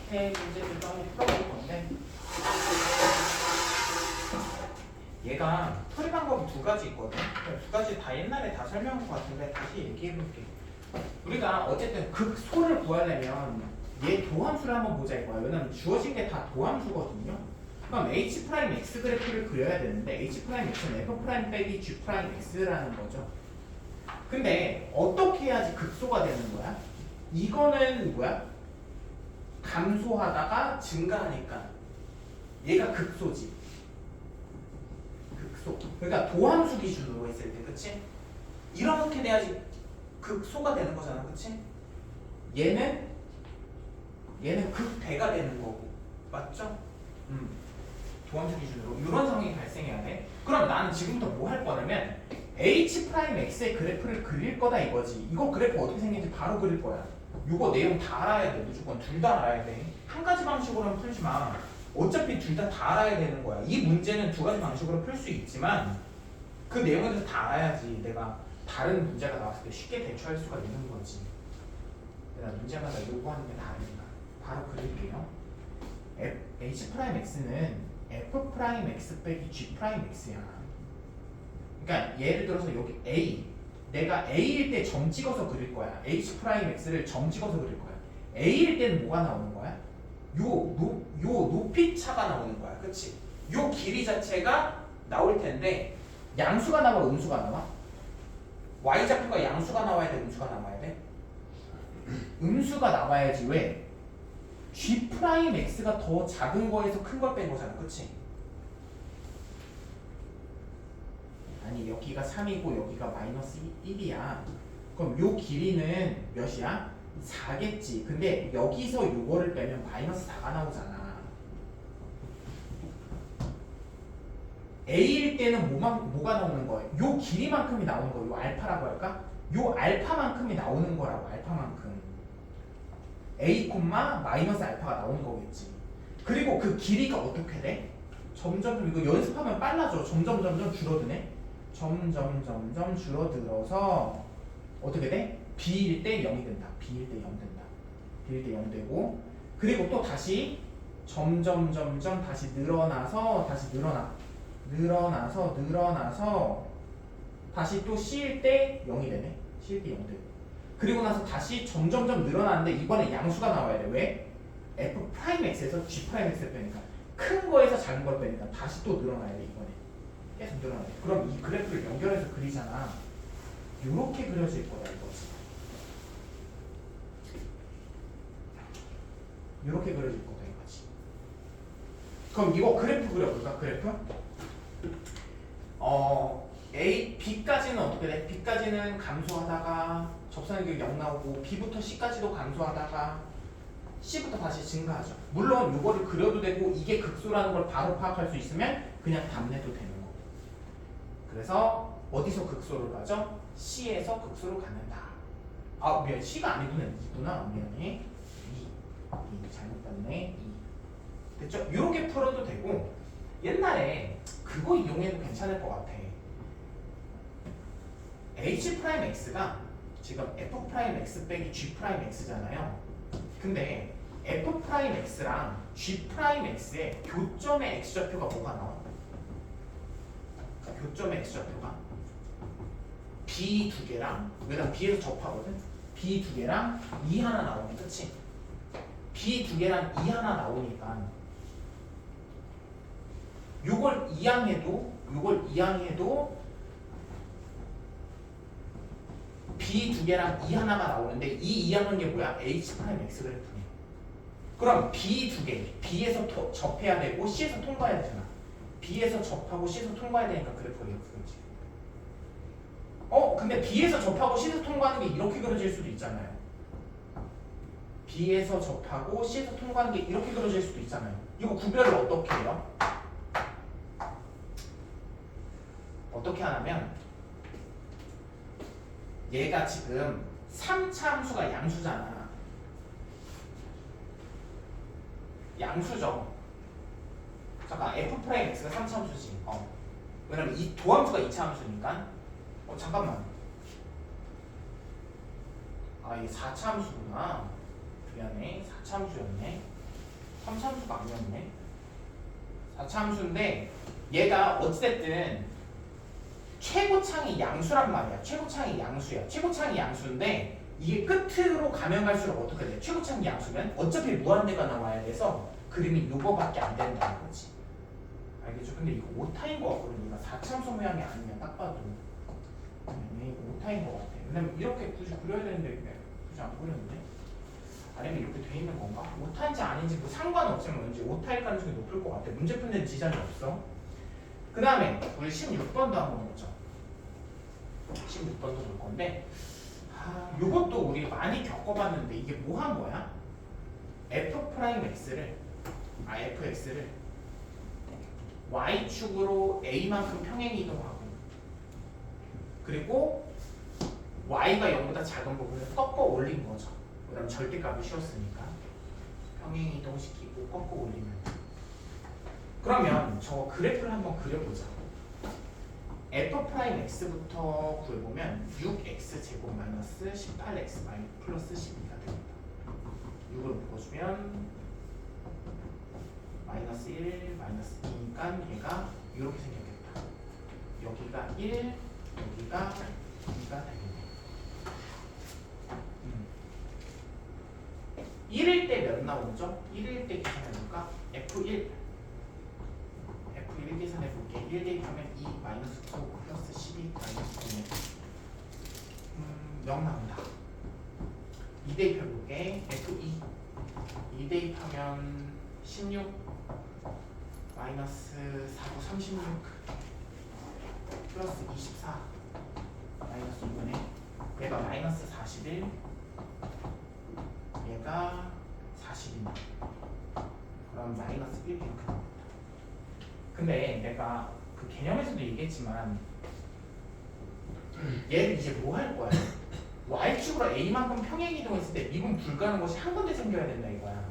밑에 문제들도 한번 풀어볼 건데 얘가 풀이 방법이 두 가지 있거든. 두 가지 다 옛날에 다 설명한 것 같은데 다시 얘기해볼게. 우리가 어쨌든 극소를 구하려면 얘 도함수를 한번 보자 이거야. 왜냐면 주어진 게 다 도함수거든요. 그럼 H'X 그래프를 그려야 되는데 H'X는 F' 빼기 G'X라는 거죠. 근데 어떻게 해야지 극소가 되는 거야? 이거는 뭐야? 감소하다가 증가하니까 얘가 극소지. 극소. 그러니까 도함수 기준으로 했을 때, 그치? 이렇게 돼야지 극소가 되는 거잖아, 그치? 얘는 극대가 되는 거고, 맞죠? 도함수 기준으로 이런 상황이 발생해야 돼. 그럼 나는 지금부터 뭐 할 거냐면 H'X의 그래프를 그릴 거다 이거지. 이거 그래프 어떻게 생긴지 바로 그릴 거야. 이거 내용 다 알아야 돼. 무조건 둘 다 알아야 돼. 한 가지 방식으로는 풀지 마. 어차피 둘 다 알아야 되는 거야. 이 문제는 두 가지 방식으로 풀 수 있지만 그 내용에 대해서 다 알아야지 내가 다른 문제가 나왔을 때 쉽게 대처할 수가 있는 거지. 내가 문제마다 요구하는 게 다르니까. 바로 그릴게요. H'X는 F'X 빼기 G'X야. 그러니까 예를 들어서 여기 A, 내가 A일 때 점 찍어서 그릴 거야. H'X를 점 찍어서 그릴 거야. A일 때는 뭐가 나오는 거야? 요 높이 차가 나오는 거야. 그치? 요 길이 자체가 나올 텐데 양수가 나와 음수가 나와? Y좌표가 양수가 나와야 돼? 음수가 나와야 돼? 음수가 나와야지. 왜? G'X가 더 작은 거에서 큰 걸 뺀 거잖아. 그치? 아니 여기가 3이고 여기가 마이너스 1이야. 그럼 요 길이는 몇이야? 4겠지. 근데 여기서 요거를 빼면 마이너스 4가 나오잖아. A일 때는 뭐가 나오는 거예요? 요 길이만큼이 나오는 거예요. 요 알파라고 할까? 요 알파만큼이 나오는 거라고. 알파만큼. A, 마이너스 알파가 나오는 거겠지. 그리고 그 길이가 어떻게 돼? 점점 이거 연습하면 빨라져. 점점 줄어드네. 점점 줄어들어서 어떻게 돼? B일 때 0이 된다. B일 때 0 된다. B일 때 0 되고 그리고 또 다시 점점 다시 늘어나서 다시 또 C일 때 0이 되네. C일 때 0 되고 그리고 나서 다시 점점 늘어나는데 이번에 양수가 나와야 돼. 왜? F'X에서 G'X를 빼니까 큰 거에서 작은 걸 빼니까 다시 또 늘어나야 돼. 이번에 계속 늘어나야 돼. 그럼 이 그래프를 연결해서 그리잖아. 요렇게 그려질 거다 이거지. 요렇게 그려질 거다 이거지. 그럼 이거 그래프 그려볼까? 그래프? B까지는 어떻게 돼? B까지는 감소하다가 접선의 0 나오고 B부터 C까지도 감소하다가 C부터 다시 증가하죠. 물론 이거를 그려도 되고 이게 극소라는 걸 바로 파악할 수 있으면 그냥 답내도 되는 거고. 그래서 어디서 극소를 가죠? C에서 극소를 갖는다. 아 미안, C가 아니구나. 2구나. 미안해. 2 잘못 봤네. 2 됐죠? 이렇게 풀어도 되고 옛날에 그거 이용해도 괜찮을 것 같아. H'X가 지금 F'X 빼기 G'X잖아요. 근데 F'X랑 G'X의 교점의 X좌표가 뭐가 나와? 교점의 X좌표가 B 두 개랑 왜냐면 B에서 접하거든? B 두 개랑 2 하나 나오면 그치? B 두 개랑 2 하나 나오니까 요걸 이항해도 B 두 개랑 2 하나가 나오는데 이 이항한 게 뭐야? H'X 그래프네. 그럼 B 두 개, B에서 접해야 되고 C에서 통과해야 되잖아. B에서 접하고 C에서 통과해야 되니까 그래프가 이렇게 그려지. 근데 B에서 접하고 C에서 통과하는 게 이렇게 그려질 수도 있잖아요. B에서 접하고 C에서 통과하는 게 이렇게 그려질 수도 있잖아요. 이거 구별을 어떻게 해요? 어떻게 하냐면 얘가 지금 3차 함수가 양수잖아. 양수죠. 잠깐 F'X가 3차 함수지. 왜냐면 이 도함수가 2차 함수니까. 잠깐만. 이게 4차 함수구나. 미안해. 4차 함수였네. 3차함수가 아니었네. 4차함수인데 얘가 어찌됐든 최고창이 양수란 말이야. 최고창이 양수야. 최고창이 양수인데 이게 끝으로 가면 갈수록 어떻게 돼? 최고창이 양수면 어차피 무한대가 나와야 돼서 그림이 요거밖에 안 된다는 거지. 알겠죠? 근데 이거 오타인 거 같거든. 이거 4차함수 모양이 아니야. 딱 봐도. 이거 오타인 거 같아. 왜냐면 이렇게 굳이 그려야 되는데 굳이 안 그렸는데? 아니면 이렇게 돼 있는 건가? 오타인지 아닌지 뭐 상관없지만 왠지 오타일 가능성이 높을 것 같아. 문제 푸는 데는 지장이 없어. 그 다음에 우리 16번도 한번 보죠. 16번도 볼 건데 이것도 우리 많이 겪어봤는데 이게 뭐 한 거야? f'x를 fx를 y축으로 a만큼 평행 이동하고 그리고 y가 0보다 작은 부분을 꺾어 올린 거죠. 그다음 절대값이 쉬웠으니까 평행 이동시키고 꺾어 올리면 그러면 저 그래프를 한번 그려보자. f'x부터 구해보면 6x 제곱 마이너스 18x 플러스 12가 됩니다. 6으로 묶어주면 마이너스 1, 마이너스 2니까 얘가 이렇게 생겼겠다. 여기가 1, 여기가 2가 되겠네. 1일 때 몇 나오죠? 1일 때 계산해볼까? F1 계산해볼게. 1 대입하면 2 마이너스 9 플러스 12 마이너스 9는 0 나온다. 2 대입해볼게. F2 2 대입하면 16 마이너스 4, 9, 36 플러스 24 마이너스 2분의 얘가 마이너스 41 얘가 42 그럼 마이너스 1 이렇게 나옵니다. 근데 내가 그 개념에서도 얘기했지만 얘를 이제 뭐 할 거야? y축으로 a만큼 평행 이동했을 때 미분 불가능한 것이 한 군데 생겨야 된다 이거야.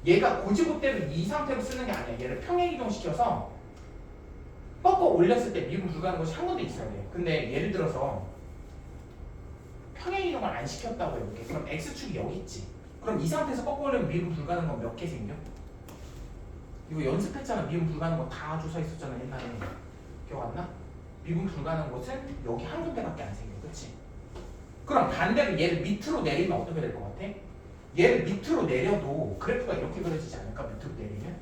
얘가 고지고대로 이 상태로 쓰는 게 아니야. 얘를 평행 이동시켜서 꺾어 올렸을 때 미분 불가능한 것이 한 군데 있어야 돼. 근데 예를 들어서 평행 이동을 안 시켰다고 해볼게. 그럼 x축이 여기 있지. 그럼 이 상태에서 꺾어 올리면 미분 불가능한 건 몇 개 생겨? 이거 연습했잖아. 미분 불가능한 거 다 조사 있었잖아 옛날에. 기억 안 나? 미분 불가능한 것은 여기 한 군데밖에 안 생겨. 그치? 그럼 반대로 얘를 밑으로 내리면 어떻게 될 것 같아? 얘를 밑으로 내려도 그래프가 이렇게 그려지지 않을까? 밑으로 내리면?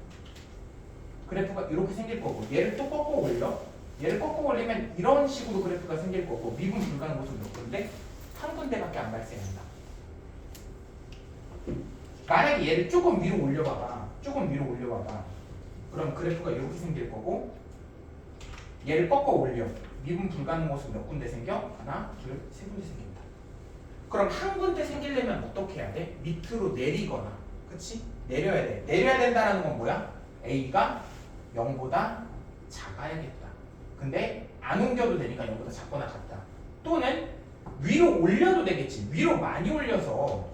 그래프가 이렇게 생길 거고 얘를 또 꺾어 올려? 얘를 꺾어 올리면 이런 식으로 그래프가 생길 거고 미분 불가능한 것은 몇 군데? 한 군데밖에 안 발생한다. 만약에 얘를 조금 위로 올려봐봐. 조금 위로 올려봐봐. 그럼 그래프가 이렇게 생길 거고 얘를 꺾어 올려. 미분 불가능한 것은 몇 군데 생겨? 하나, 둘, 세 군데 생긴다. 그럼 한 군데 생기려면 어떻게 해야 돼? 밑으로 내리거나 그치? 내려야 돼. 내려야 된다는 건 뭐야? A가 0보다 작아야겠다. 근데 안 옮겨도 되니까 0보다 작거나 같다. 또는 위로 올려도 되겠지. 위로 많이 올려서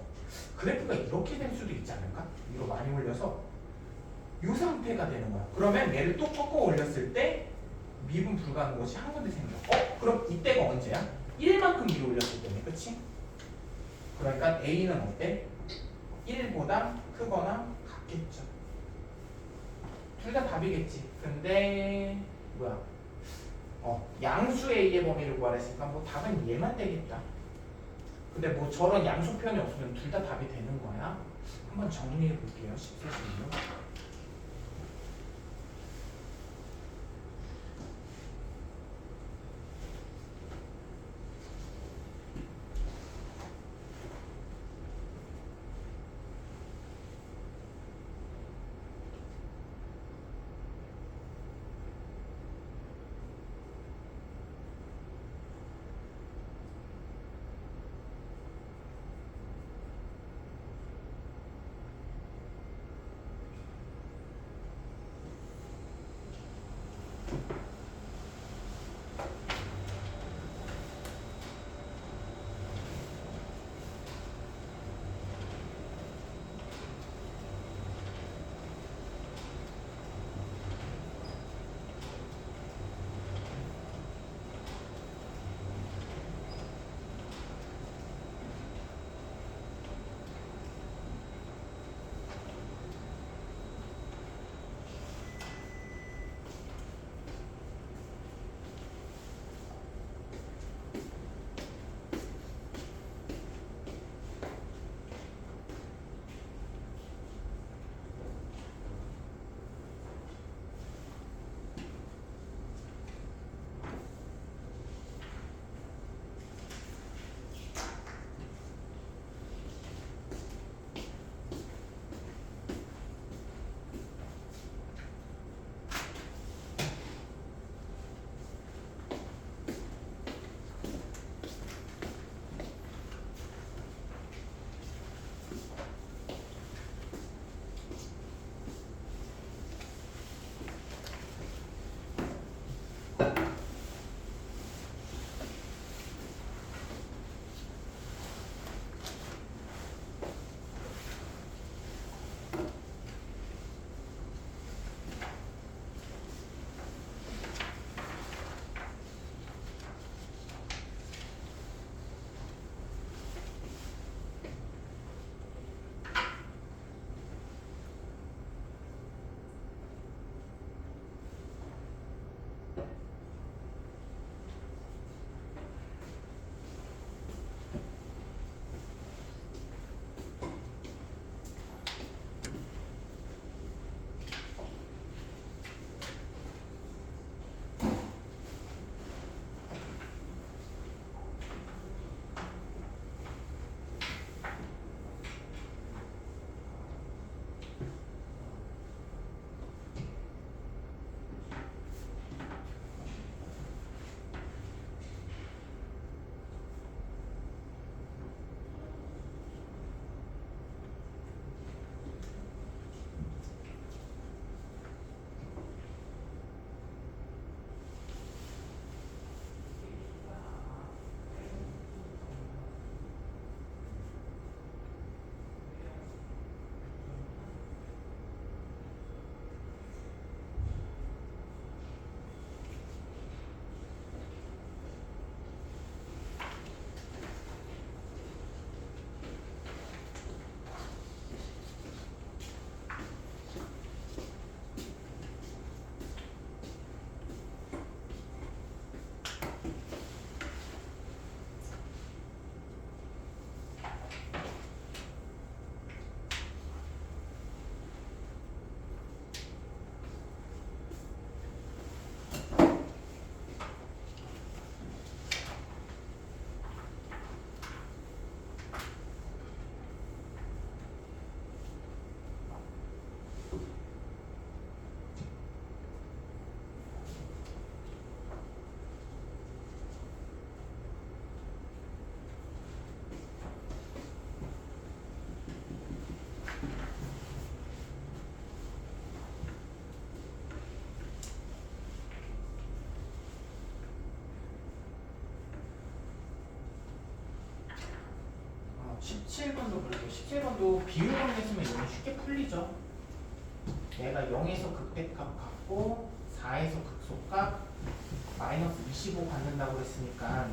그래프가 이렇게 될 수도 있지 않을까? 위로 많이 올려서 이 상태가 되는 거야. 그러면 얘를 또 꺾어 올렸을 때 미분 불가능한 것이 한 군데 생겨. 그럼 이때가 언제야? 1만큼 위로 올렸을 때네. 그치? 그러니까 A는 어때? 1보다 크거나 같겠죠. 둘 다 답이겠지. 근데 뭐야? 양수 A의 범위를 구하랬으니까 뭐 답은 얘만 되겠다. 근데 뭐 저런 양수 표현이 없으면 둘 다 답이 되는 거야. 한번 정리해 볼게요. 10세신으로. 17번도 그렇고 17번도 비율 관계 쓰면 이건 쉽게 풀리죠. 내가 0에서 극대값 갖고 4에서 극소값 마이너스 25 받는다고 했으니까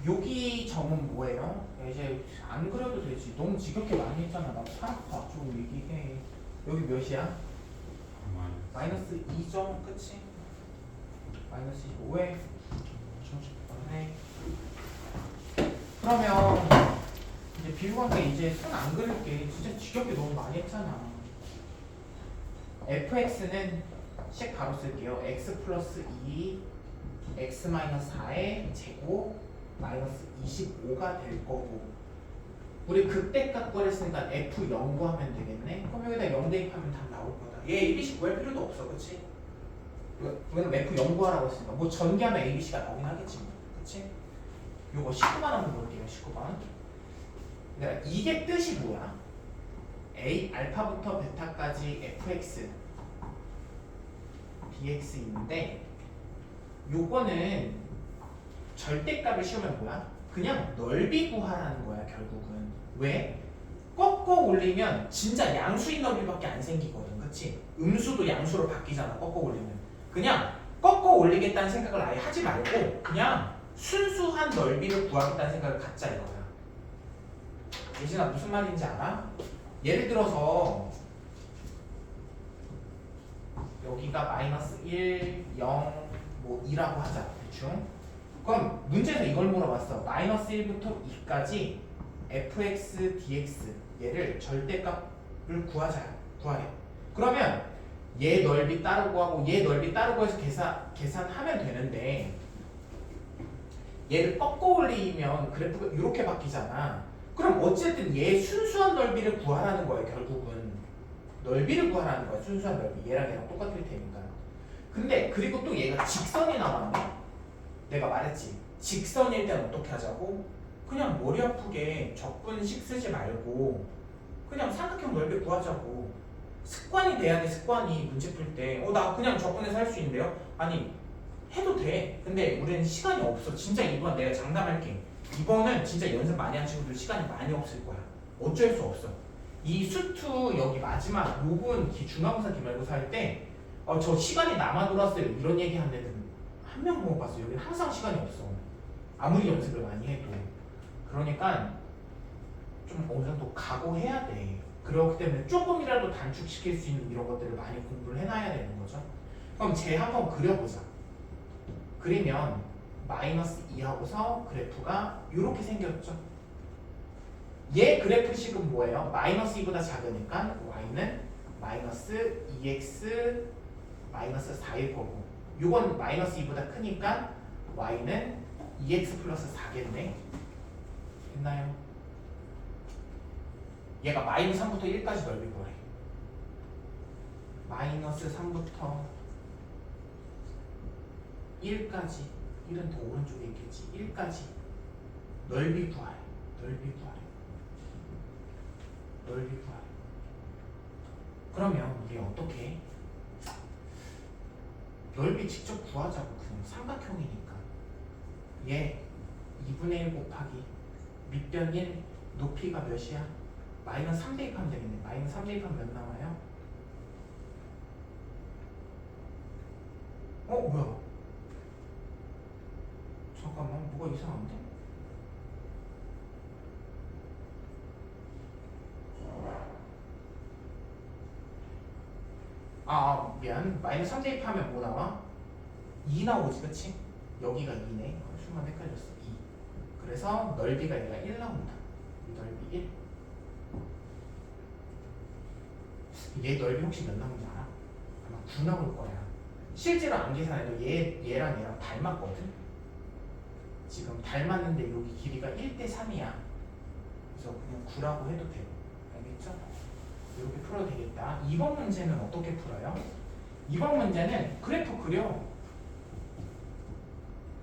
여기 점은 뭐예요? 야, 이제 안 그려도 되지. 너무 지겹게 많이 했잖아. 나 파악파 좀 얘기해. 여기 몇이야? 마이너스 2점 그치? 마이너스 25에 네. 그러면 이제 비율관계 이제 손 안 그릴게. 진짜 지겹게 너무 많이 했잖아. fx는 식 바로 쓸게요. x 플러스 2 x 마이너스 4의 제곱 마이너스 25가 될 거고, 우리 극대값 구했으니까 f 0 구하면 되겠네. 그럼 여기다 0 대입하면 답 나올 거다. 얘 abc 구할 필요도 없어, 그치? 왜냐면 f 0 구하라고 했으니까 뭐 전개하면 abc가 나오긴 하겠지 뭐. 그치? 요거 19번 한번 볼게요. 19번. 그러니까 이게 뜻이 뭐야? a 알파부터 베타까지 fx dx 있는데, 요거는 절대값을 씌우면 뭐야? 그냥 넓이 구하라는 거야 결국은. 왜? 꺾어 올리면 진짜 양수인 넓이밖에 안 생기거든. 그치? 음수도 양수로 바뀌잖아 꺾어 올리면. 그냥 꺾어 올리겠다는 생각을 아예 하지 말고 그냥 순수한 넓이를 구하겠다는 생각을 갖자 이거야. 예진아 무슨 말인지 알아? 예를 들어서 여기가 마이너스 1, 0, 뭐 2라고 하자 대충. 그럼 문제에서 이걸 물어봤어. 마이너스 1부터 2까지 fx, dx 얘를 절대값을 구하래. 그러면 얘 넓이 따로 구하고 얘 넓이 따로 구해서 계산하면 되는데, 얘를 꺾어 올리면 그래프가 이렇게 바뀌잖아. 그럼 어쨌든 얘 순수한 넓이를 구하라는 거야 결국은. 넓이를 구하라는 거야. 순수한 넓이. 얘랑 똑같을 테니까. 근데 그리고 또 얘가 직선이 나왔네. 내가 말했지. 직선일 땐 어떻게 하자고? 그냥 머리 아프게 적분식 쓰지 말고 그냥 삼각형 넓이 구하자고. 습관이 돼야 돼. 습관이 문제 풀 때. 나 그냥 적분해서 할 수 있는데요? 아니 해도 돼. 근데 우리는 시간이 없어. 진짜 이번 내가 장담할게. 이번은 진짜 연습 많이 한 친구들 시간이 많이 없을 거야. 어쩔 수 없어. 이 수투 여기 마지막 요분 중간고사 기말고사 할 때 저 시간이 남아 돌았어요 이런 얘기 하는 애들은 한 명 못 봤어. 여기 항상 시간이 없어. 아무리 연습을 많이 해도. 그러니까 좀 어느 정도 각오해야 돼. 그렇기 때문에 조금이라도 단축시킬 수 있는 이런 것들을 많이 공부를 해놔야 되는 거죠. 그럼 쟤 한번 그려보자. 그리면 마이너스 2하고서 그래프가 이렇게 생겼죠. 얘 그래프식은 뭐예요? 마이너스 2보다 작으니까 y는 마이너스 2x 마이너스 4일 거고, 요건 마이너스 2보다 크니까 y는 2x 플러스 4겠네. 됐나요? 얘가 마이너스 3부터 1까지 넓이 구하래. 마이너스 3부터 1까지, 1은 더 오른쪽에 있겠지. 1까지 넓이 구하래. 넓이 구하래. 그러면 우리 어떻게 해? 넓이 직접 구하자고. 그냥 삼각형이니까 얘 2분의 1 곱하기 밑변 1 높이가 몇이야? 마이너스 3 대입하면 되겠네. 마이너스 3 대입하면 몇 나와요? 뭐야? 잠깐만, 뭐가 이상한데? 미안. 마이너스 3 대입하면 뭐 나와? 2 나오지, 그치? 여기가 2네. 순간 헷갈렸어. 2. 그래서 넓이가 얘가 1 나온다. 이 넓이 1. 얘 넓이 혹시 몇 나오는지 알아? 아마 9 나올 거야. 실제로 안 계산해도 얘랑 닮았거든? 지금 닮았는데 여기 길이가 1대 3이야. 그래서 그냥 9라고 해도 되고. 알겠죠? 이렇게 풀어도 되겠다. 2번 문제는 어떻게 풀어요? 2번 문제는 그래프 그려.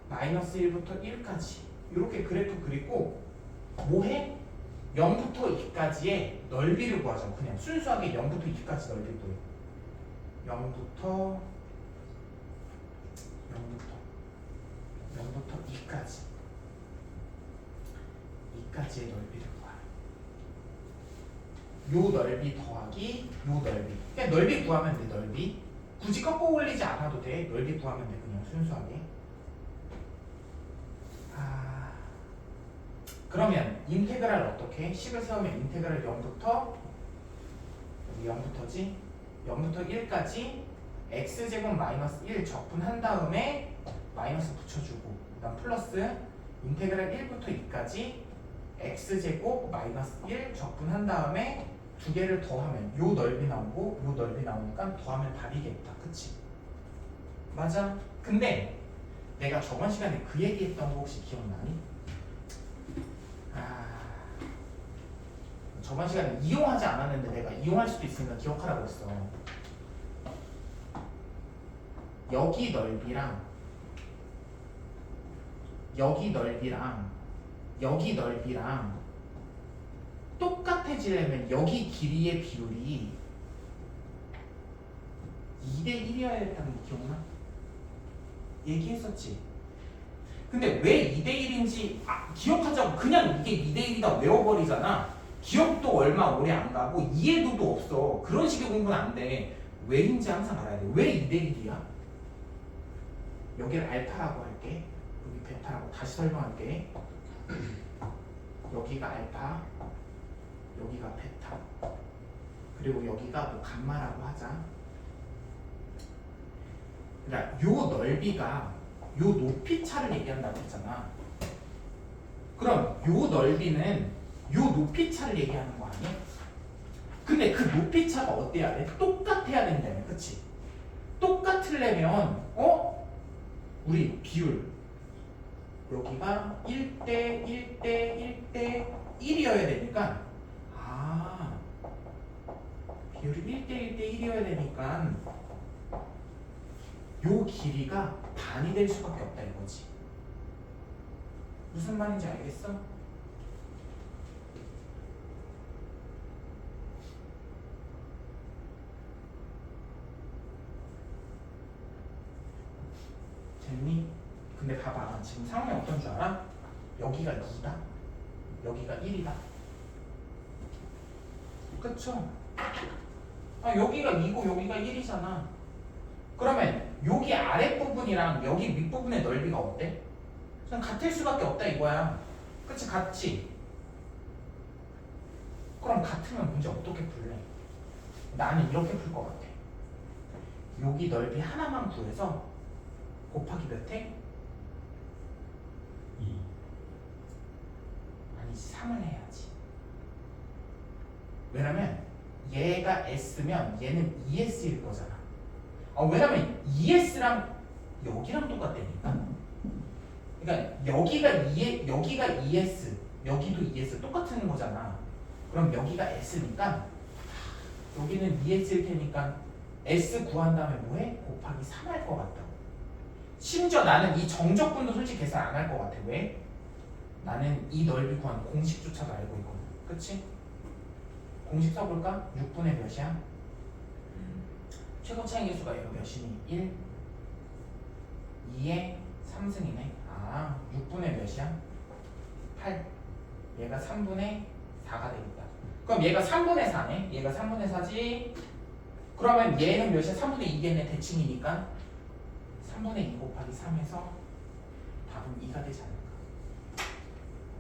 마이너스 1부터 1까지 이렇게 그래프 그리고 뭐해? 0부터 2까지의 넓이를 구하자고. 그냥 순수하게 0부터 2까지 넓이 구해. 0부터 2까지의 넓이를 구하래. 요 넓이 더하기 요 넓이. 그냥 넓이 구하면 돼. 넓이. 굳이 꺾어 올리지 않아도 돼. 넓이 구하면 돼. 그냥 순수하게. 그러면 인테그랄 어떻게? 10을 세우면 인테그랄 0부터 여기 0부터지? 0부터 1까지 x제곱 마이너스 1 적분한 다음에 마이너스 붙여주고 그다음 플러스 인테그랄 1부터 2까지 x제곱 마이너스 1 적분한 다음에 두 개를 더하면 요 넓이 나오고 요 넓이 나오니까 더하면 답이겠다. 그치? 맞아. 근데 내가 저번 시간에 그 얘기했던 거 혹시 기억나니? 저번 시간에 이용하지 않았는데 내가 이용할 수도 있으니까 기억하라고 했어. 여기 넓이랑 여기 넓이랑 여기 넓이랑 똑같아지려면 여기 길이의 비율이 2대 1이어야 했다는 거 기억나? 얘기했었지. 근데 왜 2대 1인지 기억하자고 그냥 이게 2대 1이다 외워버리잖아. 기억도 얼마 오래 안 가고 이해도도 없어. 그런 식의 공부는 안 돼. 왜인지 항상 알아야 돼. 왜 2대 1이야? 여기를 알파라고 할게. 여기 베타라고 다시 설명할게. 여기가 알파, 여기가 베타, 그리고 여기가 뭐 감마라고 하자. 그러니까 요 넓이가 요 높이 차를 얘기한다고 했잖아. 그럼 요 넓이는 요 높이 차를 얘기하는 거 아니야? 근데 그 높이 차가 어때야 돼? 똑같아야 된다며. 그치? 똑같으려면 우리 비율 여기가 1대 1대 1대 1이어야 되니까 비율이 1대 1대 1이어야 되니까 요 길이가 반이 될 수밖에 없다 이거지. 무슨 말인지 알겠어? 됐니? 근데 봐봐. 지금 상황이 어떤 줄 알아? 여기가 2다. 여기가 1이다. 그쵸? 여기가 2고 여기가 1이잖아. 그러면 여기 아랫부분이랑 여기 윗부분의 넓이가 어때? 그냥 같을 수밖에 없다 이거야. 그치? 같지? 그럼 같으면 문제 어떻게 풀래? 나는 이렇게 풀 것 같아. 여기 넓이 하나만 구해서 곱하기 몇 해? 2. 아니지, 3을 해야지. 왜냐면 얘가 S면 얘는 ES일 거잖아. 왜냐면 ES랑 여기랑 똑같다니까. 그러니까 여기가 ES, 여기도 ES 똑같은 거잖아. 그럼 여기가 S니까 여기는 ES일 테니까 S 구한 다음에 뭐해? 곱하기 3 할 것 같다고. 심지어 나는 이 정적분도 솔직히 계산 안 할 것 같아. 왜? 나는 이 넓이 구한 공식조차도 알고 있거든. 그치? 공식 써볼까? 6분의 몇이야? 최고 차이 계수가 얘가 몇이니? 1? 2의 3승이네. 6분의 몇이야? 8. 얘가 3분의 4가 되겠다. 그럼 얘가 3분의 4네. 얘가 3분의 4지. 그러면 얘는 몇이야? 3분의 2겠네. 대칭이니까 3분의 2 곱하기 3에서 답은 2가 되지 않을까.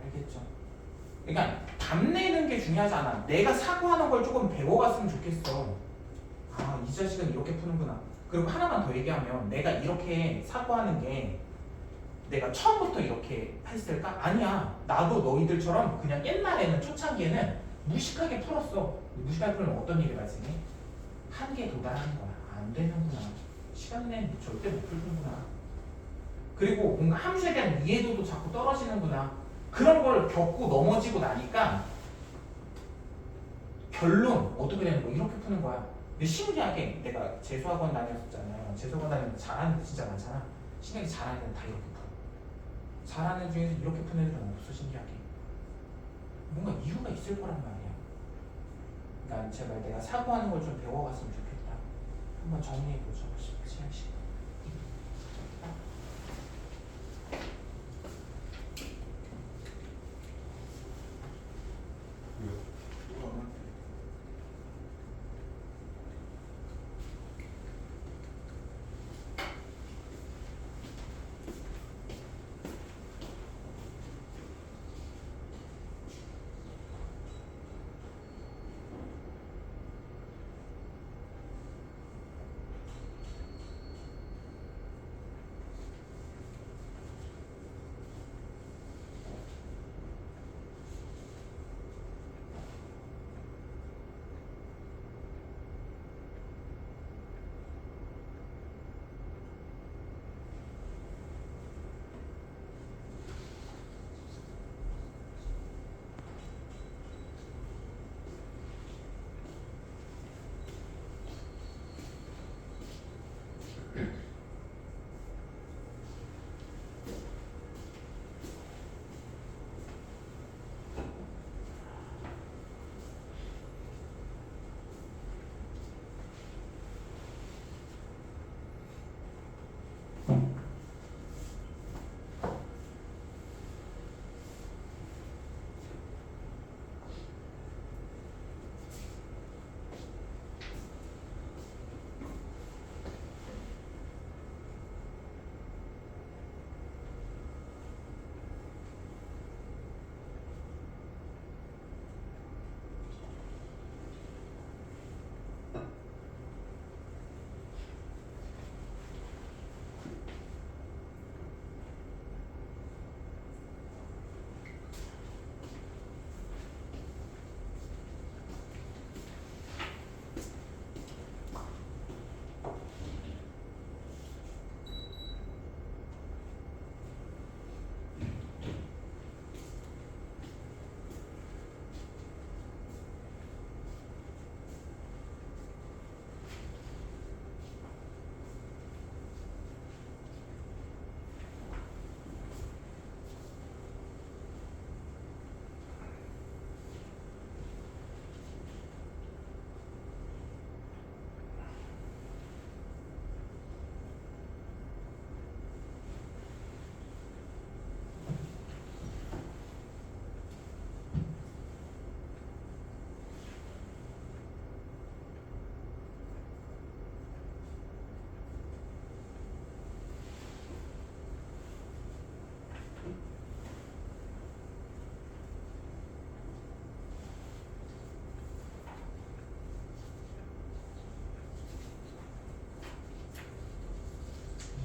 알겠죠? 그러니까 답 내는 게 중요하지 않아. 내가 사고하는 걸 조금 배워갔으면 좋겠어. 이 자식은 이렇게 푸는구나. 그리고 하나만 더 얘기하면 내가 이렇게 사고하는 게 내가 처음부터 이렇게 했을까? 아니야. 나도 너희들처럼 그냥 옛날에는 초창기에는 무식하게 풀었어. 무식하게 풀면 어떤 일이 발생해? 한계에 도달하는 거야. 안 되는구나. 시간 내는 절대 못 풀는구나. 그리고 뭔가 함수에 대한 이해도도 자꾸 떨어지는구나. 그런 걸 겪고 넘어지고 나니까 결론 어떻게 되는 거야? 이렇게 푸는 거야. 근데 신기하게 내가 재수학원 다녔었잖아요. 재수학원 다니면 잘하는 애들 진짜 많잖아. 신기하게 잘하는 애들은 다 이렇게 풀어. 잘하는 애 중에서 이렇게 푸는 애들은 없어. 신기하게. 뭔가 이유가 있을 거란 말이야. 그러니까 제발 내가 사고하는 걸 좀 배워갔으면 좋겠다. 한번 정리해보죠. 17시.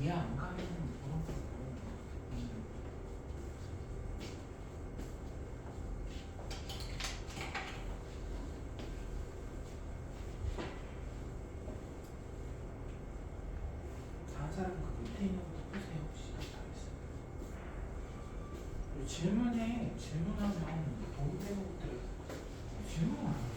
이해 안 가면 물어보고. 다른 사람은 그 밑에 있는 것도 보세요. 혹시 답답했어요. 질문해. 질문하면 도움되는 것들 질문 안 하지.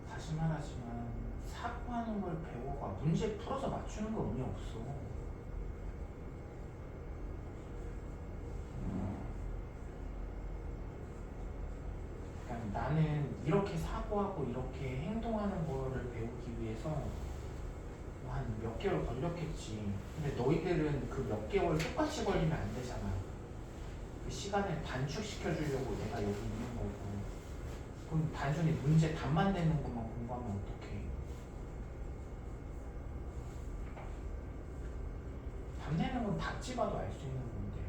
다시 말하지만 사고하는 걸 배워가 문제 풀어서 맞추는 거 의미 없어. 그러니까 나는 이렇게 사고하고 이렇게 행동하는 거를 배우기 위해서 한 몇 개월 걸렸겠지. 근데 너희들은 그 몇 개월 똑같이 걸리면 안 되잖아. 그 시간을 단축시켜 주려고 내가 여기 있는 거고. 그럼 단순히 문제 답만 내는 것만 공부하면 어떡해? 답 내는 건 답지 봐도 알 수 있는 건데.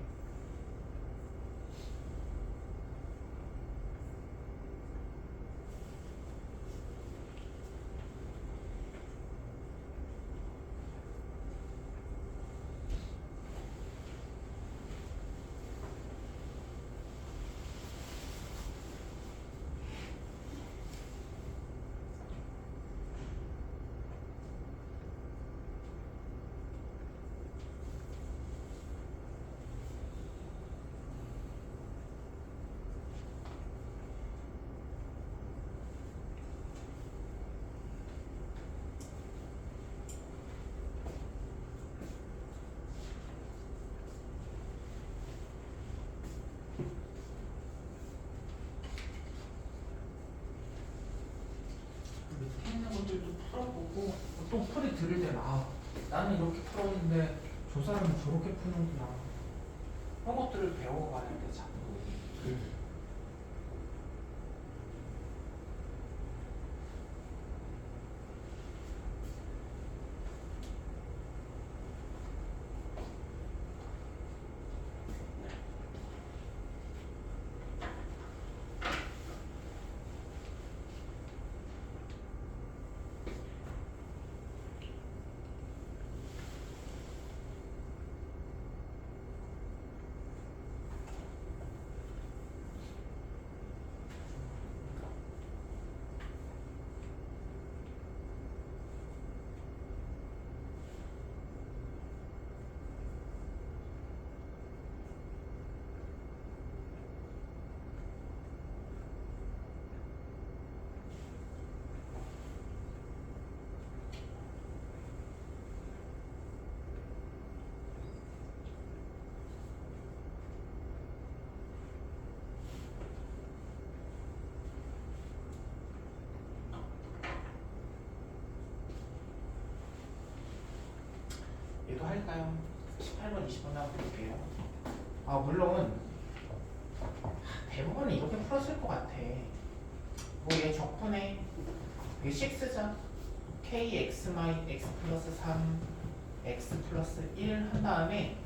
밑에 있는 것들도 풀어보고 또 풀이 들을 때는 나는 이렇게 풀었는데 저 사람은 저렇게 푸는구나. 그런 것들을 배워가야 돼 자꾸. 얘도 할까요? 18번, 20번 한번 볼게요. 물론 대부분은 이렇게 풀었을 것 같아. 뭐얘 적분해. 이게 6죠. kx x 플러스 3 x 플러스 1 한 다음에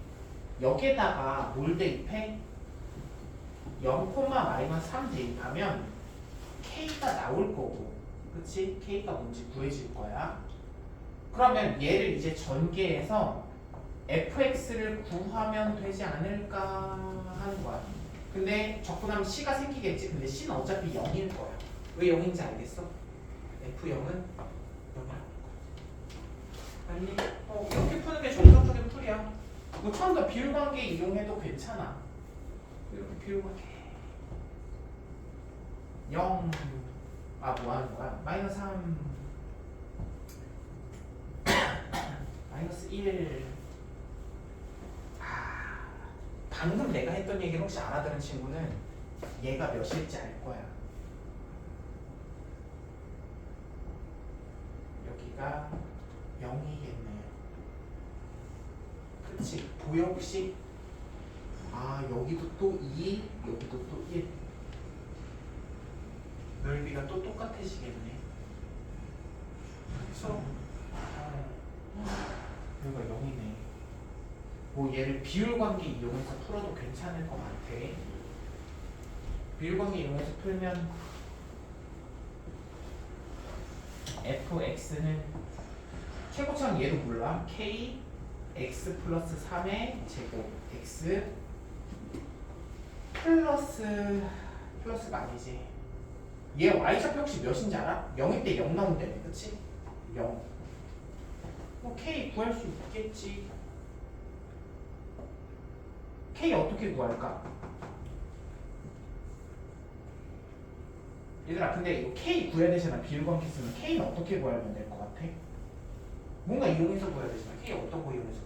여기에다가 뭘 대입해? 0, 마이너스 3 대입하면 k가 나올 거고, 그치? k가 뭔지 구해질 거야. 그러면 얘를 이제 전개해서 fx를 구하면 되지 않을까 하는 거야. 근데 적분하면 c가 생기겠지. 근데 c는 어차피 0일 거야. 왜 0인지 알겠어? f0은 0이라고. 아니, 이렇게 푸는 게 정석적인 풀이야. 뭐 처음부터 비율관계 이용해도 괜찮아. 이렇게 비율관계 0. 뭐 하는 거야? 마이너스 3 마이너스 1. 방금 내가 했던 얘기를 혹시 알아들은 친구는 얘가 몇일지 알 거야. 여기가 0이겠네요. 그치? 보여 혹시? 여기도 또 2, 여기도 또 1. 넓이가 또 똑같아지겠네. 그쵸? 여기가 0이네. 뭐 얘를 비율관계 이용해서 풀어도 괜찮을 것 같아. 비율관계 이용해서 풀면 fx는 최고차는 얘도 몰라. k x 플러스 3의 제곱 x 플러스가 아니지. 얘 y좌표 혹시 몇인지 알아? 0일 때 0 나온다며. 그치? 0. 뭐 k 구할 수 있겠지. k 어떻게 구할까? 얘들아, 근데 이거 k 구해야 되잖아. 비율관계 쓰면 k는 어떻게 구하면 될 것 같아? 뭔가 이용해서 구해야 되잖아. k 어떤 거 이용해서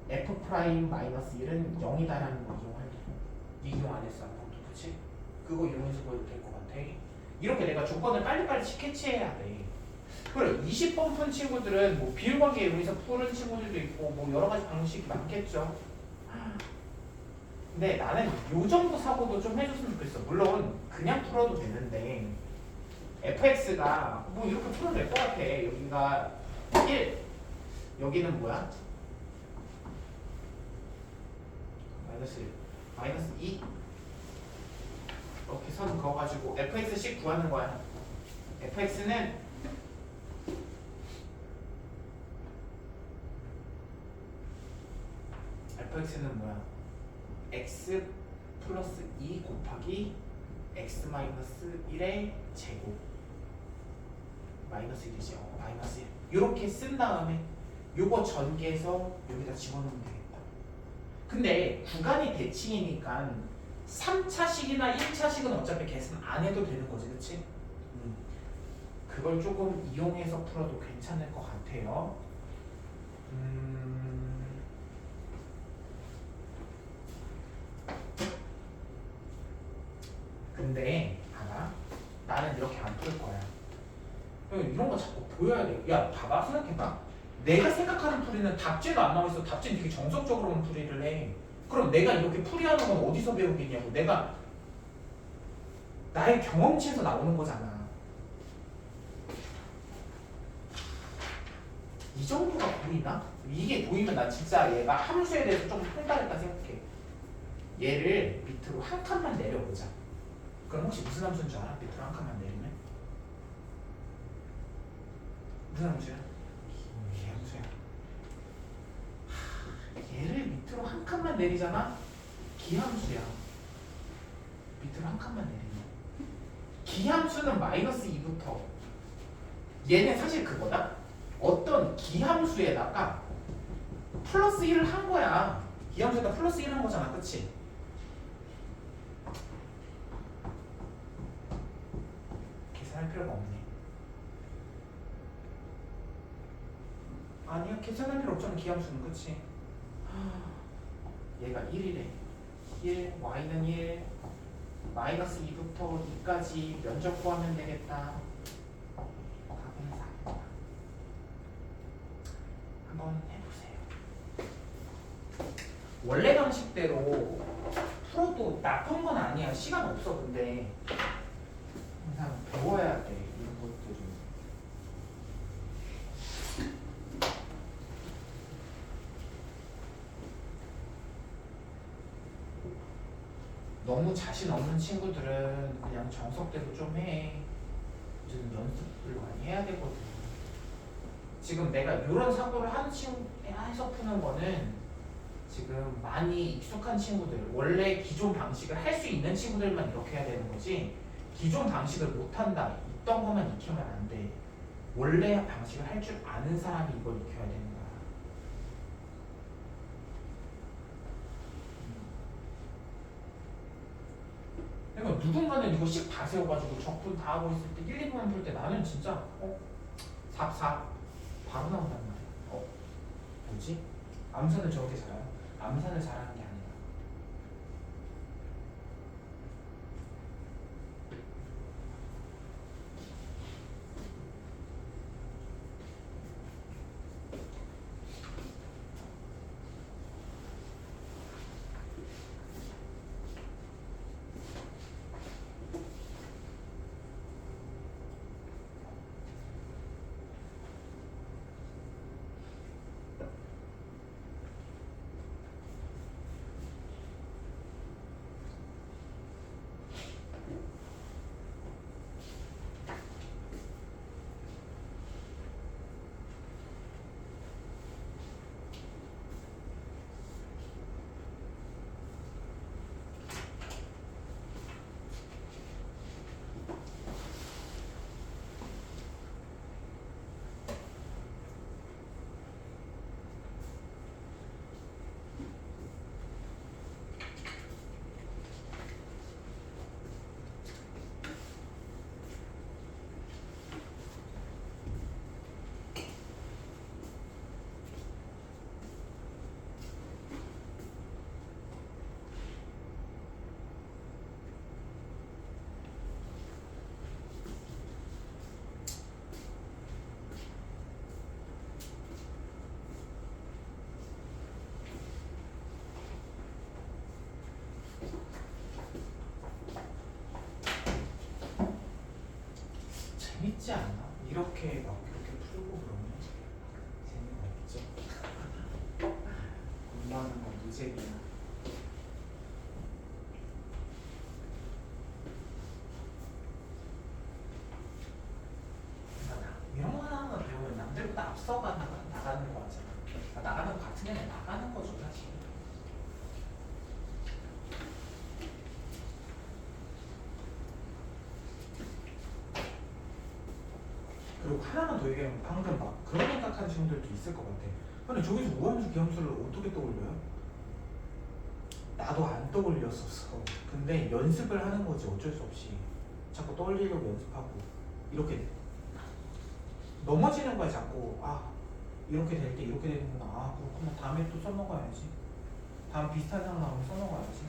구할래? f 프라임 마이너스 1은 0이다라는 거 이용할래. 이용 안 했어 아무것도. 그치? 그거 이용해서 구해도 될 것 같아. 이렇게 내가 조건을 빨리빨리 스케치해야 돼. 그래, 20번 푼 친구들은 뭐 비율관계 이용해서 푸는 친구들도 있고 뭐 여러 가지 방식이 많겠죠. 근데 나는 요 정도 사고도 좀 해줬으면 좋겠어. 물론 그냥 풀어도 되는데 fx가 뭐 이렇게 풀어도 될 것 같아. 여기가 1, 여기는 뭐야? 마이너스 1, 마이너스 2. 이렇게 선 그어가지고 fx씩 구하는 거야. fx는 뭐야? x 플러스 2 곱하기 x 마이너스 1의 제곱 마이너스 1이지. 마이너스 1 이렇게 쓴 다음에 요거 전개해서 여기다 집어넣으면 되겠다. 근데 구간이 대칭이니까 3차식이나 1차식은 어차피 계산 안 해도 되는 거지. 그치? 그걸 조금 이용해서 풀어도 괜찮을 것 같아요. 근데 봐봐, 나는 이렇게 안 풀 거야. 이런 거 자꾸 보여야 돼. 야, 봐봐, 생각해봐. 내가 생각하는 풀이는 답지도 안 나와있어. 답지는 되게 정석적으로만 풀이를 해. 그럼 내가 이렇게 풀이하는 건 어디서 배우겠냐고. 내가 나의 경험치에서 나오는 거잖아. 이 정도가 보이나? 이게 보이면 난 진짜 얘가 함수에 대해서 좀 통달했다 생각해. 얘를 밑으로 한 칸만 내려보자. 그럼 혹시 무슨 함수인 줄 알아? 밑으로 한 칸만 내리면? 무슨 함수야? 기함수야. 얘를 밑으로 한 칸만 내리잖아? 기함수야. 밑으로 한 칸만 내리면 기함수는 마이너스 2부터 얘는 사실 그거다. 어떤 기함수에다가 플러스 1을 한 거야. 기함수에다 플러스 1 한 거잖아. 그치? 계산할 필요가 없네. 아니야, 계산할 필요 없잖아. 기함수는. 그치? 얘가 1이래. 1, y는 1, 마이너스 2부터 2까지 면적 구하면 되겠다. 답은 4입니다. 한번 해보세요. 원래 방식대로 풀어도 나쁜 건 아니야. 시간 없어. 근데 항상 배워야 돼. 이런 것들은. 너무 자신 없는 친구들은 그냥 정석대로 좀 해. 좀 연습을 많이 해야 되거든. 지금 내가 이런 사고를 하는 친구 해서 푸는 거는 지금 많이 익숙한 친구들, 원래 기존 방식을 할 수 있는 친구들만 이렇게 해야 되는 거지, 기존 방식을 못한다, 있던 것만 익히면 안 돼. 원래 방식을 할 줄 아는 사람이 이걸 익혀야 되는 거야. 그러니까 누군가는 이거 씩 다 세워가지고 적분 다 하고 있을 때 1, 2분만 풀 때 나는 진짜 4, 4 바로 나온단 말이야. 뭐지? 암산을 저렇게 잘해요? 암산을 잘하는 게 아니라 재밌지 않아? 이렇게 막 이렇게 풀고 그러면 재미가 없죠. 공부하는 건 무색이야. 이런 거 하나 배우면 남들보다 앞서가 나가는 거 같잖아. 나가는 거 같은 게 아니라 나가는 거죠 사실. 그리고 하나만 더 얘기하면 방금 막 그런 생각하는 친구들도 있을 것 같아. 근데 저기서 우함수 기함수를 어떻게 떠올려요? 나도 안 떠올렸었어. 근데 연습을 하는 거지 어쩔 수 없이. 자꾸 떠올리려고 연습하고 이렇게 넘어지는 거야 자꾸. 이렇게 될 때 이렇게 되는구나. 그렇구나. 다음에 또 써먹어야지. 다음 비슷한 상황 나오면 써먹어야지.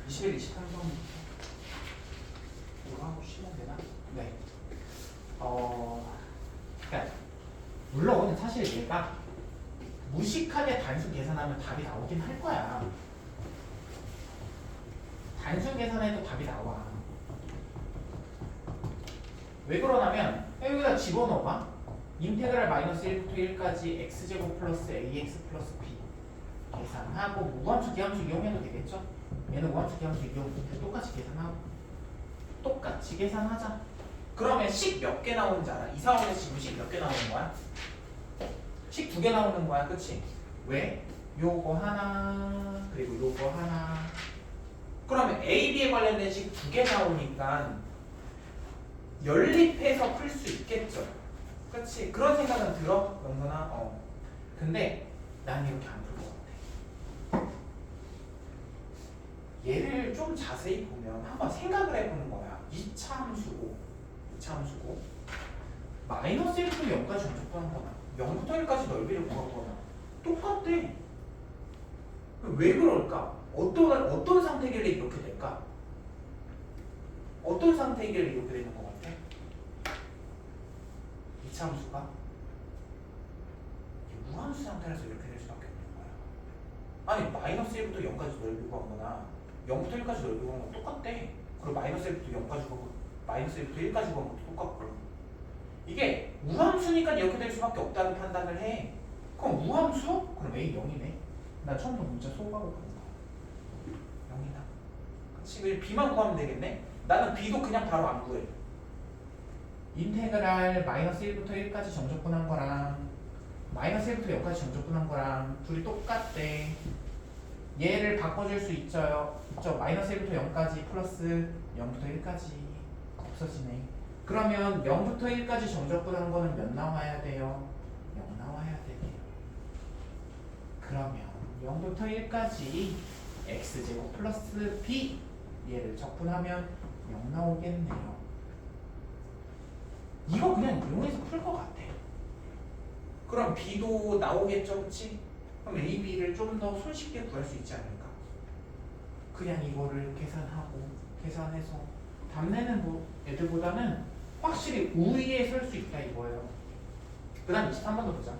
(21, 23번) 이거 하고 쉬면 되나? 네. 그러니까 물론 사실 얘가 무식하게 단순 계산하면 답이 나오긴 할 거야. 단순 계산해도 답이 나와. 왜 그러냐면 여기다 집어넣어봐. 인테그랄 마이너스 1부터 1까지 x제곱 플러스 ax 플러스 b 계산하고 무함수 기함수 이용해도 되겠죠? 얘는 무함수 기함수 이용해 똑같이 계산하고 똑같이 계산하자. 그러면 식 몇 개 나오는지 알아? 이사원에서 지금 식 몇 개 나오는 거야? 식 2개 나오는 거야, 그치? 왜? 요거 하나 그리고 요거 하나. 그러면 A, B에 관련된 식 2개 나오니까 연립해서 풀 수 있겠죠. 그렇지. 그런 생각은 들어, 영선아. 근데 난 이렇게 안 풀 것 같아. 얘를 좀 자세히 보면 한번 생각을 해보는 거야. 2차 함수고 마이너스 1부터 0까지 정적분한 거나 0부터 1까지 넓이를 구하거나 똑같대. 왜 그럴까? 어떤 상태길래 이렇게 될까? 어떤 상태길래 이렇게 되는 것 같아? 2차 함수가 무함수 상태라서 이렇게 될 수밖에 없는 거야. 아니 마이너스 1부터 0까지 넓이 구하거나 0부터 1까지 넓이 구한 건 똑같대. 그리고 마이너스 1부터 0까지 구하고 마이너스 1부터 1까지 구한 것도 똑같고. 이게 무함수니까 이렇게 될 수밖에 없다는 판단을 해. 그럼 무함수? 그럼 A 0이네. 나 처음부터 문자 소각을 가는 거야. 0이다. 그치? 그냥 B만 구하면 되겠네? 나는 B도 그냥 바로 안 구해. 인테그랄 마이너스 1부터 1까지 정적분한 거랑 마이너스 1부터 0까지 정적분한 거랑 둘이 똑같대. 얘를 바꿔줄 수 있죠. 마이너스 1부터 0까지 플러스 0부터 1까지 없어지네. 그러면 0부터 1까지 정적분한 거는 몇 나와야 돼요? 0 나와야 돼요. 그러면 0부터 1까지 x제곱 플러스 b 얘를 적분하면 0 나오겠네요. 이거 그냥 이용해서 풀 것 같아. 그럼 b도 나오겠죠, 그치? 그럼 a, b를 좀 더 손쉽게 구할 수 있지 않을까? 그냥 이거를 계산해서 답내는 뭐 애들보다는 확실히 우위에 설 수 있다 이거예요. 그 다음 23번도 보자.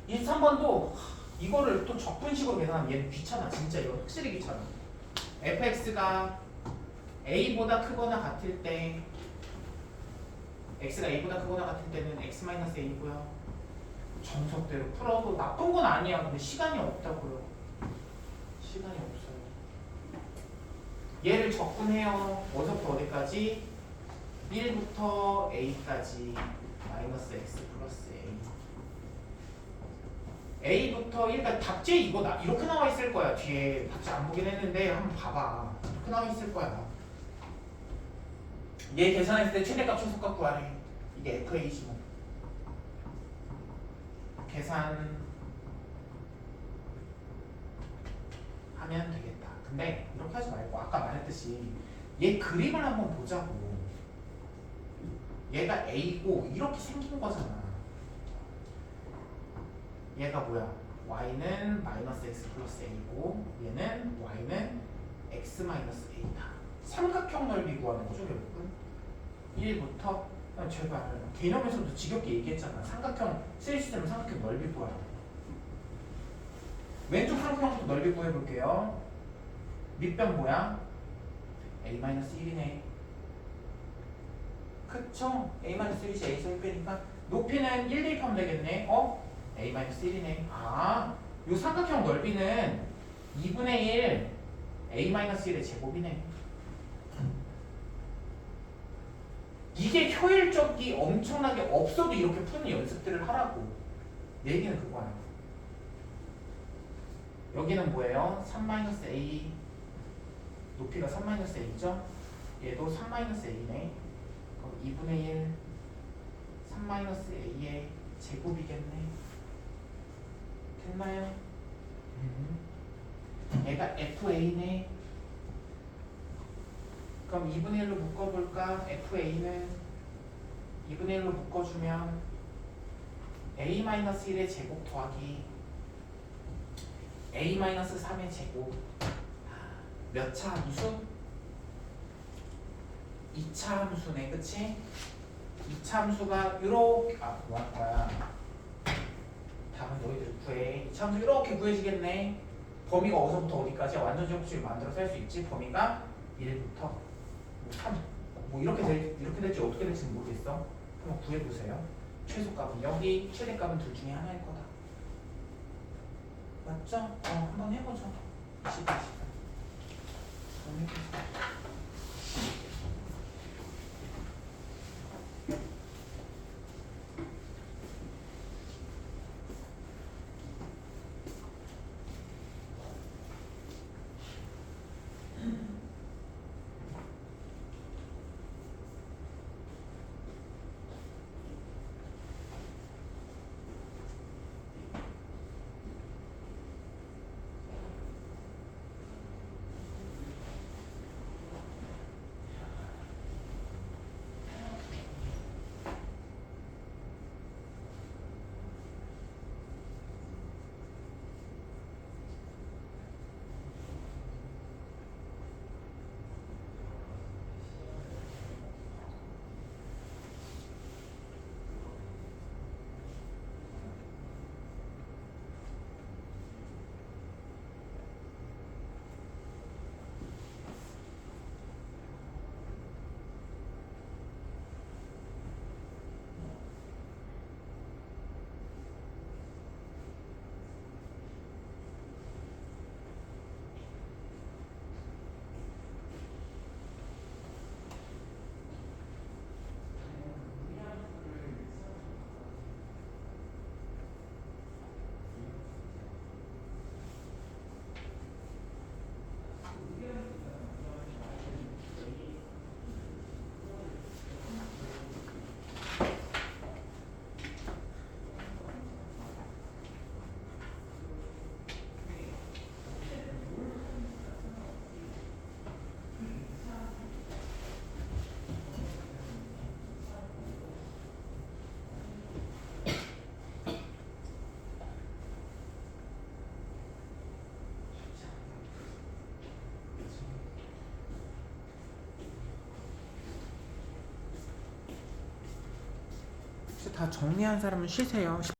23번도 이거를 또 적분식으로 계산하면 얘는 귀찮아. 진짜 이거 확실히 귀찮아. fx가 a보다 크거나 같을 때 x가 a보다 크거나 같을 때는 x-a고요. 정석대로 풀어도 나쁜 건 아니야. 근데 시간이 없다고요. 시간이 없어요. 얘를 적분해요. 어디서부터 어디까지? 1부터 a까지 마이너스 x 플러스 a a부터 1까지 답제 이거 이렇게 나와 있을 거야. 뒤에 답제 안 보긴 했는데 한번 봐봐. 이렇게 나와 있을 거야. 얘 계산했을 때 최대값 최소값 구하래. 이게 FA지 뭐. 계산하면 되겠다. 근데 이렇게 하지 말고 아까 말했듯이 얘 그림을 한번 보자고. 얘가 A고 이렇게 생긴 거잖아. 얘가 뭐야? y는 마이너스 x 플러스 a고 얘는 y는 x 마이너스 a다. 삼각형 넓이 구하는 거죠 결국은. 1부터 제발 개념에서도 지겹게 얘기했잖아. 삼각형 시스템은 삼각형 넓이 구하라고. 왼쪽 삼각형부터 넓이 구해볼게요. 밑변 뭐야? a-1이네. 그쵸? a-1이지 a 제곱 빼니까 높이는 1 대입하면 되겠네. a-1이네. 요 삼각형 넓이는 2분의 1 a-1의 제곱이네. 이게 효율적이 엄청나게 없어도 이렇게 푸는 연습들을 하라고. 얘기는 그거야. 여기는 뭐예요? 3-a 높이가 3-a죠? 얘도 3-a네. 그럼 2분의 1 3-a의 제곱이겠네. 됐나요? 얘가 FA네. 그럼 2분의 1로 묶어볼까? FA는 2분의 1로 묶어주면 A-1의 제곱 더하기 A-3의 제곱. 몇 차 함수? 2차 함수네, 그치? 2차 함수가 이렇게 뭐 할 거야? 답은 너희들 구해. 2차 함수 이렇게 구해지겠네. 범위가 어디서부터 어디까지 완전 제곱식을 만들어서 할 수 있지. 범위가 1부터 3. 뭐 이렇게 될지 어떻게 될지 모르겠어. 한번 구해보세요. 최소값은 여기, 최대값은 둘 중에 하나일 거다. 맞죠? 한번 해보죠. 시다. 한번 해보세요. 다 정리한 사람은 쉬세요.